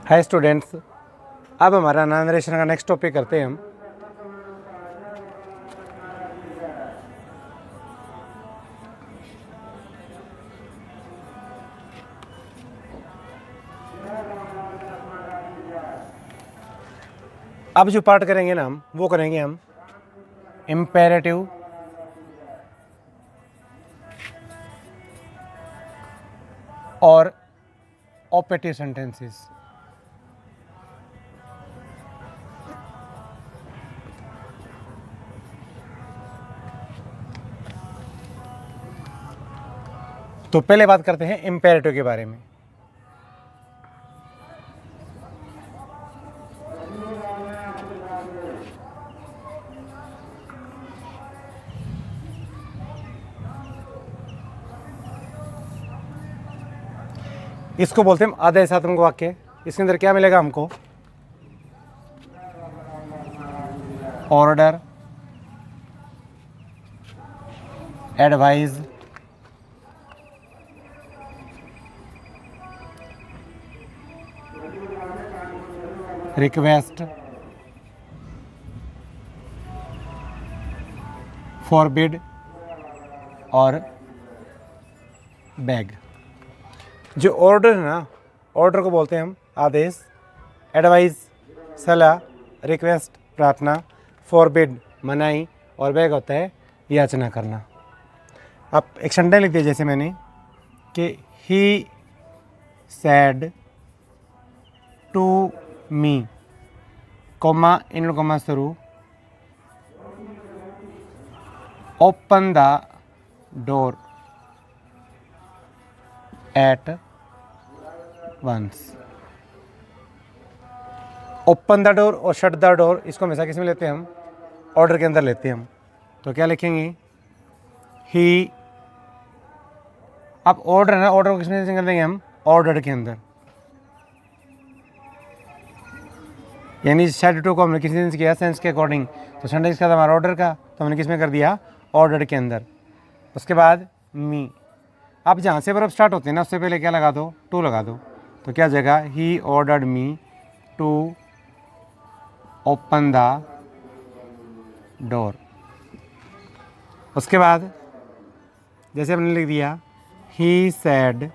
Hi students, अब हमारा narration का नेक्स्ट टॉपिक करते हैं हम। अब जो पार्ट करेंगे ना हम वो करेंगे हम इम्पेरेटिव और ऑपेटिव सेंटेंसेस। तो पहले बात करते हैं इम्पेरेटिव के बारे में। इसको बोलते हैं हम आदेशात्मक वाक्य। इसके अंदर क्या मिलेगा हमको? ऑर्डर, एडवाइज, रिक्वेस्ट, फॉरबिड और बैग। जो ऑर्डर है ना, ऑर्डर को बोलते हैं हम आदेश, एडवाइस सलाह, रिक्वेस्ट प्रार्थना, फॉरबिड मनाही और बैग होता है याचना करना। आप एक सेंटेंस लिख दिया जैसे मैंने कि he said to me, comma in comma शुरू, open the door at once. Open the door और शट द डोर इसको हमेशा किस में लेते हैं हम? ऑर्डर के अंदर लेते हैं हम। तो क्या लिखेंगे? ही। अब ऑर्डर है ना, ऑर्डर को किस में कर देंगे हम? ऑर्डर के अंदर। यानी शेड टू को हमने किस सेंस किया? सेंस के अकॉर्डिंग। तो सेंटेंस का था हमारा ऑर्डर का, तो हमने किस में कर दिया? ऑर्डर के अंदर। उसके बाद मी। अब जहाँ से वर्ब स्टार्ट होते हैं ना उससे पहले क्या लगा दो? टू लगा दो। तो क्या जगह? He ordered me to open the door. उसके बाद जैसे हमने लिख दिया ही सैड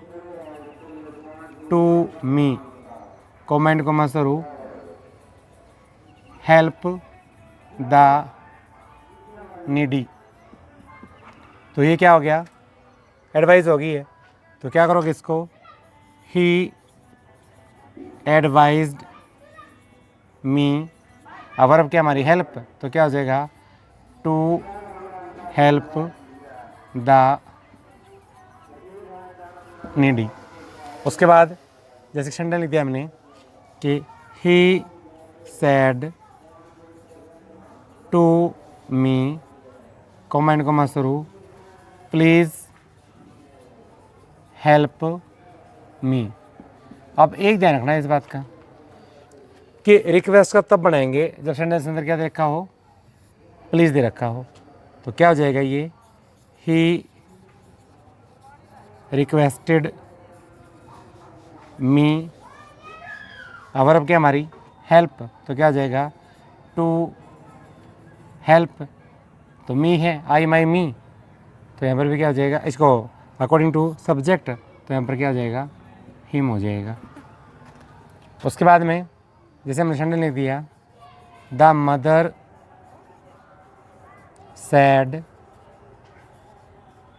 टू मी, कॉमेंट को शुरू, हेल्प द नीडी। तो ये क्या हो गया? एडवाइस हो गई है। तो क्या करोगे इसको? He advised me. अब वर्ब क्या हमारी? हेल्प। तो क्या हो जाएगा? To help the needy. उसके बाद जैसे सेंटेंस लिख दिया हमने कि ही सैड टू मी, कॉमेंट को शुरू, प्लीज़ हेल्प मी। अब एक ध्यान रखना है इस बात का कि रिक्वेस्ट का तब बनाएंगे जब सेंटेंस अंदर क्या दे रखा हो? प्लीज़ दे रखा हो। तो क्या हो जाएगा ये? He requested me. और अब क्या हमारी? हेल्प। तो क्या हो जाएगा? To help. तो मी है, आई माई मी। तो यहाँ पर भी क्या हो जाएगा? इसको अकॉर्डिंग टू सब्जेक्ट, तो यहाँ पर क्या हो जाएगा? हिम हो जाएगा। उसके बाद में जैसे हमने सेंटेंस लिख दिया the mother said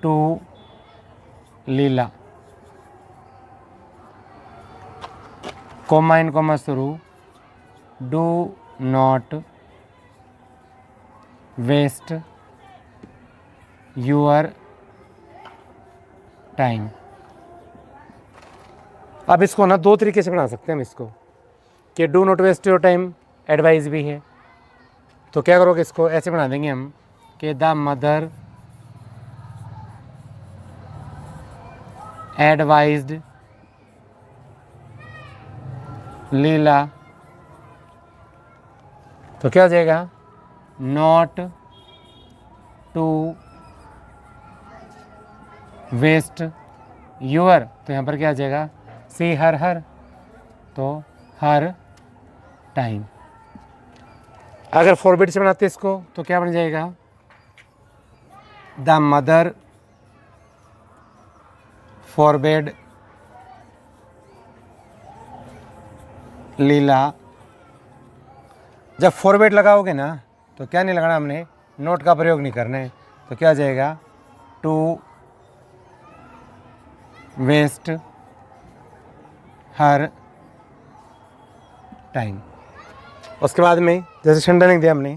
to Leela, comma in comma शुरू, do not waste your time. अब इसको ना दो तरीके से बना सकते हैं हम इसको कि do not waste your time advice भी है। तो क्या करोगे? इसको ऐसे बना देंगे हम कि द मदर एडवाइज्ड लीला। तो क्या हो जाएगा? Not to waste your. तो यहाँ पर क्या आ जाएगा? सी हर हर। तो हर टाइम। अगर फॉरबिड से बनाते इसको तो क्या बन जाएगा, द मदर फॉरबिड लीला। जब फॉरबिड लगाओगे ना तो क्या नहीं लगाना, हमने नोट का प्रयोग नहीं करना है, तो क्या हो जाएगा, टू वेस्ट हर टाइम। उसके बाद में जैसे सेंटेंस लिख दिया हमने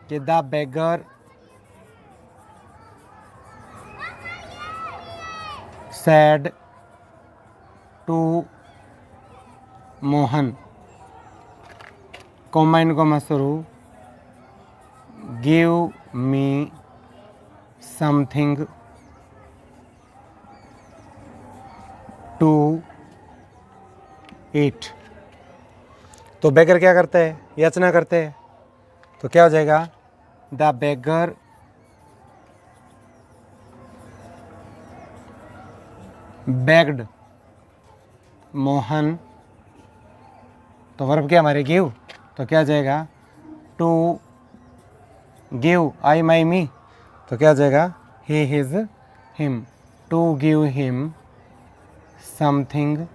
कि the beggar said to Mohan, comma in comma शुरू, give me something to eat. तो बेगर क्या करता है, याचना करते हैं, तो क्या हो जाएगा, द बेगर बेग्ड मोहन, तो वर्ब क्या हमारे गिव, तो क्या हो जाएगा, टू गिव आई माई मी, तो क्या हो जाएगा, he his him, to give him something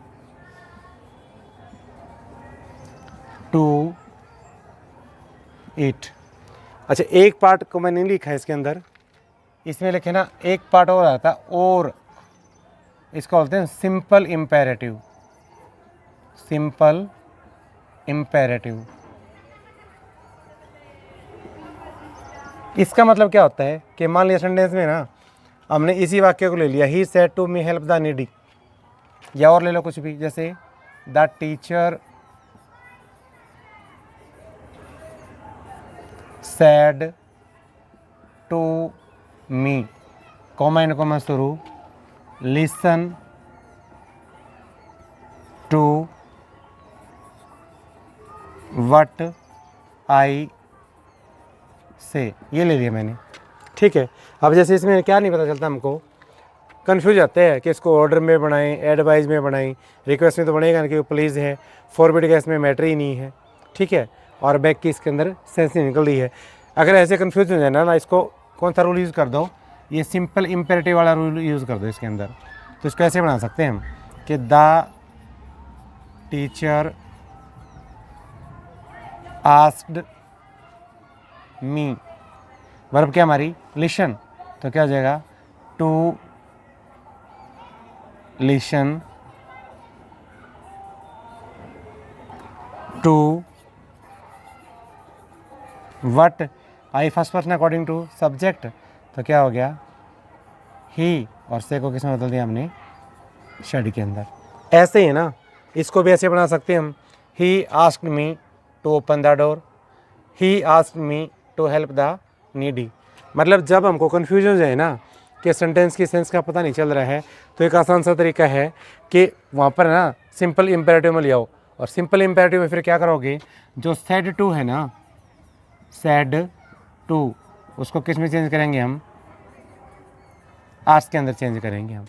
to eat. अच्छा, एक पार्ट को मैंने नहीं लिखा है इसके अंदर, इसमें लिखे ना एक पार्ट और आता और, इसको बोलते हैं सिंपल इम्पेरेटिव। सिंपल इम्पेरेटिव, इसका मतलब क्या होता है कि मान लिया सेंटेंस में ना हमने इसी वाक्य को ले लिया, he said to me help the needy, या और ले लो कुछ भी, जैसे the teacher said to me, comma in comma शुरू, listen to what I say, ये ले लिया मैंने, ठीक है। अब जैसे इसमें क्या नहीं पता चलता, हमको कन्फ्यूज जाते हैं कि इसको ऑर्डर में बनाएं, एडवाइस में बनाएं, रिक्वेस्ट में तो बनेगा ना कि प्लीज़ है, फॉरबिड का इसमें मैटर ही नहीं है, ठीक है, और बैक की इसके अंदर सेंस नहीं निकल रही है। अगर ऐसे कन्फ्यूज हो जाए ना, इसको कौन सा रूल यूज़ कर दो, ये सिंपल इम्पेरेटिव वाला रूल यूज़ कर दो इसके अंदर। तो इसको ऐसे बना सकते हैं हम कि the teacher asked me, verb क्या हमारी लिशन, तो क्या हो जाएगा, to listen to what I, first person according to subject, तो क्या हो गया, ही, और से को किसमें बदल दिया हमने, शेड के अंदर। ऐसे ही है ना, इसको भी ऐसे बना सकते हैं हम, he asked me to open the door, he asked me to help the needy. मतलब जब हमको कन्फ्यूजन हो जाए ना कि सेंटेंस की सेंस का पता नहीं चल रहा है, तो एक आसान सा तरीका है कि वहाँ पर ना सिंपल इम्पेरेटिव में ले आओ, और सिंपल इम्पेरेटिव में फिर क्या करोगे, जो सेड टू है ना, सेड टू, उसको किस में चेंज करेंगे हम, आस्क के अंदर चेंज करेंगे हम।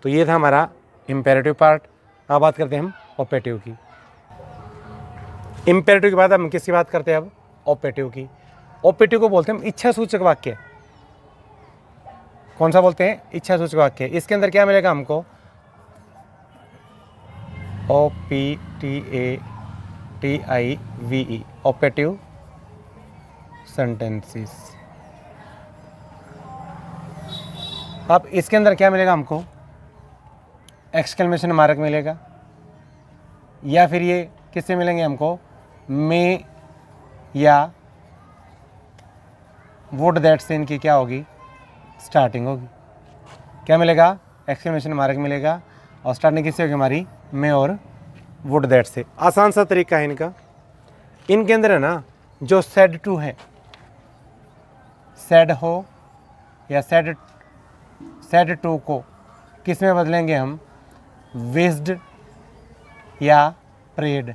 तो ये था हमारा इम्पेरेटिव पार्ट। अब बात करते हैं हम ऑपेटिव की। इम्पेरेटिव के बाद हम किसकी बात करते हैं, अब ऑपेटिव की। ऑपेटिव को बोलते हैं हम इच्छा सूचक वाक्य। कौन सा बोलते हैं, इच्छा सूचक वाक्य। इसके अंदर क्या मिलेगा हमको, OPTATIVE, ऑपेटिव सेंटेंसेस। अब इसके अंदर क्या मिलेगा हमको, एक्सक्लेमेशन मार्क मिलेगा, या फिर ये किससे मिलेंगे हमको, मे या वुड दैट से इनकी क्या होगी, स्टार्टिंग होगी। क्या मिलेगा, एक्सक्लेमेशन मार्क मिलेगा, और स्टार्टिंग किससे होगी हमारी, मे और वुड दैट से। आसान सा तरीका है इनका। इनके अंदर है ना, जो सेड टू है, सेड हो या सेड टू को किस में बदलेंगे हम, विज्ड या प्रेड,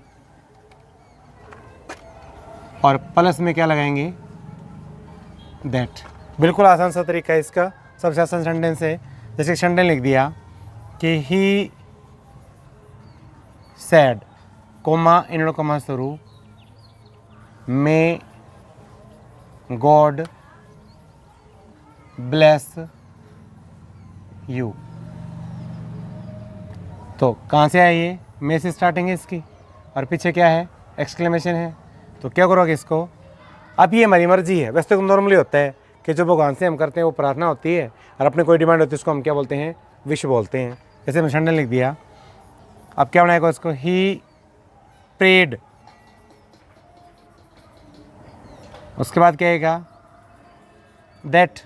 और प्लस में क्या लगाएंगे, दैट। बिल्कुल आसान सा तरीका है इसका, सबसे आसान सेंटेंस है। जैसे सेंटेंस लिख दिया कि ही सैड कोमा इनडो कोमा शुरू, मे गॉड ब्लेस यू। तो कहाँ से है ये, मे से स्टार्टिंग है इसकी और पीछे क्या है, एक्सक्लेमेशन है। तो क्या करोगे इसको, अब ये हमारी मर्जी है। वैसे तो नॉर्मली होता है कि जो भगवान से हम करते हैं वो प्रार्थना होती है और अपनी कोई डिमांड होती है उसको हम क्या बोलते हैं, विश बोलते हैं। जैसे मैं संडे लिख दिया, अब क्या बनाएगा उसको, ही प्रेड, उसके बाद क्या आएगा, दैट।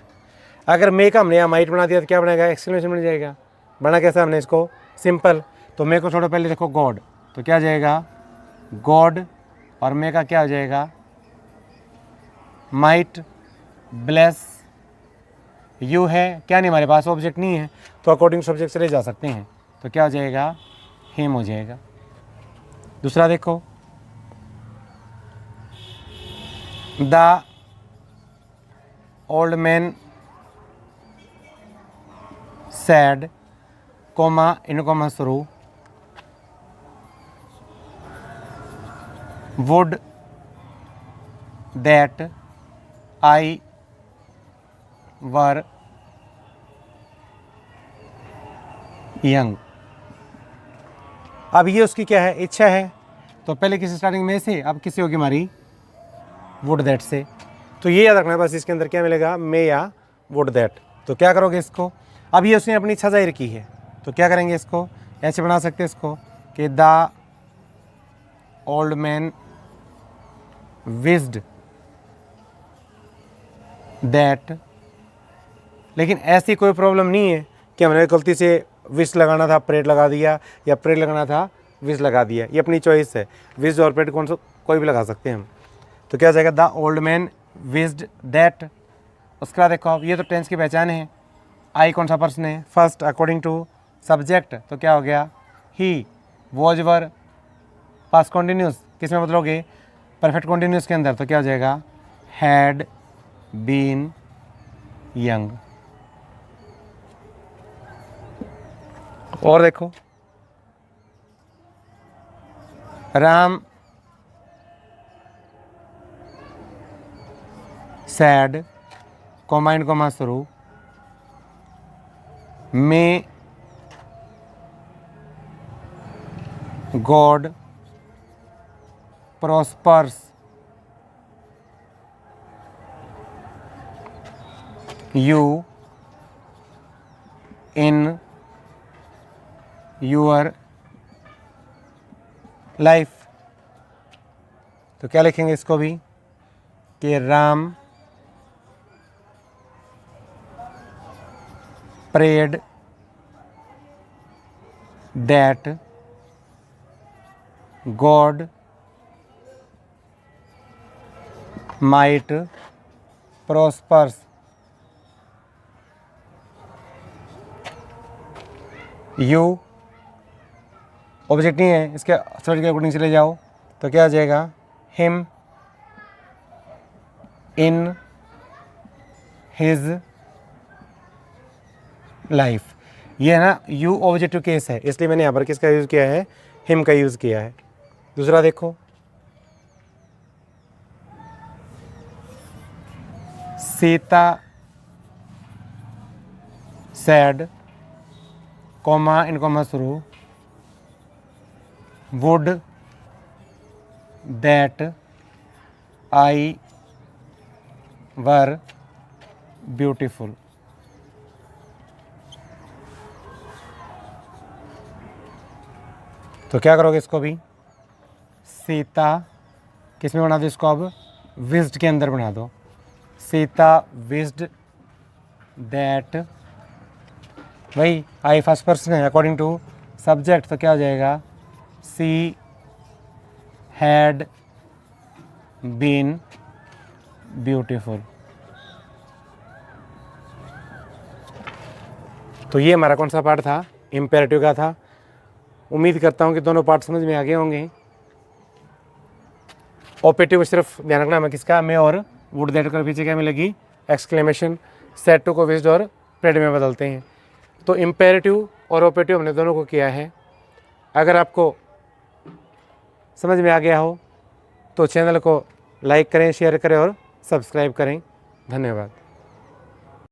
अगर मे का हमने यहाँ माइट बना दिया तो क्या बनेगा, एक्सक्लेमेशन बन जाएगा। बना कैसा हमने इसको, सिंपल। तो मे को छोड़ो, पहले देखो गॉड, तो क्या आ जाएगा, गॉड, और मे का क्या हो जाएगा, माइट ब्लेस यू है। क्या नहीं, हमारे पास ऑब्जेक्ट नहीं है तो अकॉर्डिंग सब्जेक्ट चले जा सकते हैं। तो क्या हो जाएगा, हिम हो जाएगा। दूसरा देखो, the old man said, comma in comma शुरू, would that I were young. अब ये उसकी क्या है, इच्छा है। तो पहले किसी स्टार्टिंग में से, अब किसी होगी हमारी वुड दैट से। तो ये याद रखना है बस, इसके अंदर क्या मिलेगा, मे या वुड दैट। तो क्या करोगे इसको, अब ये उसने अपनी इच्छा जाहिर की है तो क्या करेंगे, इसको ऐसे बना सकते हैं इसको कि the old man wished that. लेकिन ऐसी कोई प्रॉब्लम नहीं है कि हमने गलती से विश लगाना था प्रेड लगा दिया या प्रेड लगाना था विश लगा दिया, ये अपनी चॉइस है। विश और प्रेड कौन सा कोई भी लगा सकते हैं हम। तो क्या हो जाएगा, the old man wished that. उसके बाद देखो, अब ये तो टेंस की पहचान है। आई कौन सा पर्सन है, फर्स्ट अकॉर्डिंग टू सब्जेक्ट, तो क्या हो गया, he was were. Past continuous किस में बदलोगे, परफेक्ट कॉन्टिन्यूस के अंदर, तो क्या हो जाएगा, हैड बीन यंग। और देखो, Ram said, comma in comma शुरू, may God prospers you in your life. तो क्या लिखेंगे इसको भी कि Ram prayed that God might prospers you. Object नहीं है, इसके सर्च के अकॉर्डिंग चले जाओ तो क्या आ जाएगा, हिम इन हिज लाइफ। ये है ना, यू ऑब्जेक्टिव केस है, इसलिए मैंने यहाँ पर किसका यूज़ किया है, हिम का यूज़ किया है। दूसरा देखो, Sita said, comma in comma शुरू, would that I were beautiful. तो क्या करोगे इसको भी, सीता किस में बना दो इसको, अब विज्ड के अंदर बना दो, सीता विज्ड दैट, वही आई फर्स्ट पर्सन है अकॉर्डिंग टू सब्जेक्ट, तो क्या हो जाएगा, सी हैड बीन ब्यूटीफुल। तो ये हमारा कौन सा पार्ट था, इम्पेरेटिव का था। उम्मीद करता हूँ कि दोनों पार्ट समझ में आ गए होंगे। ऑपरेटिव सिर्फ ध्यान रखना हमें किसका, में और वुड दैट कर पीछे क्या मिलेगी, एक्सक्लेमेशन। सेट टू को विज्ड और प्रेड में बदलते हैं। तो इम्पेरेटिव और ऑपरेटिव हमने दोनों को किया है। अगर आपको समझ में आ गया हो तो चैनल को लाइक करें, शेयर करें और सब्सक्राइब करें। धन्यवाद।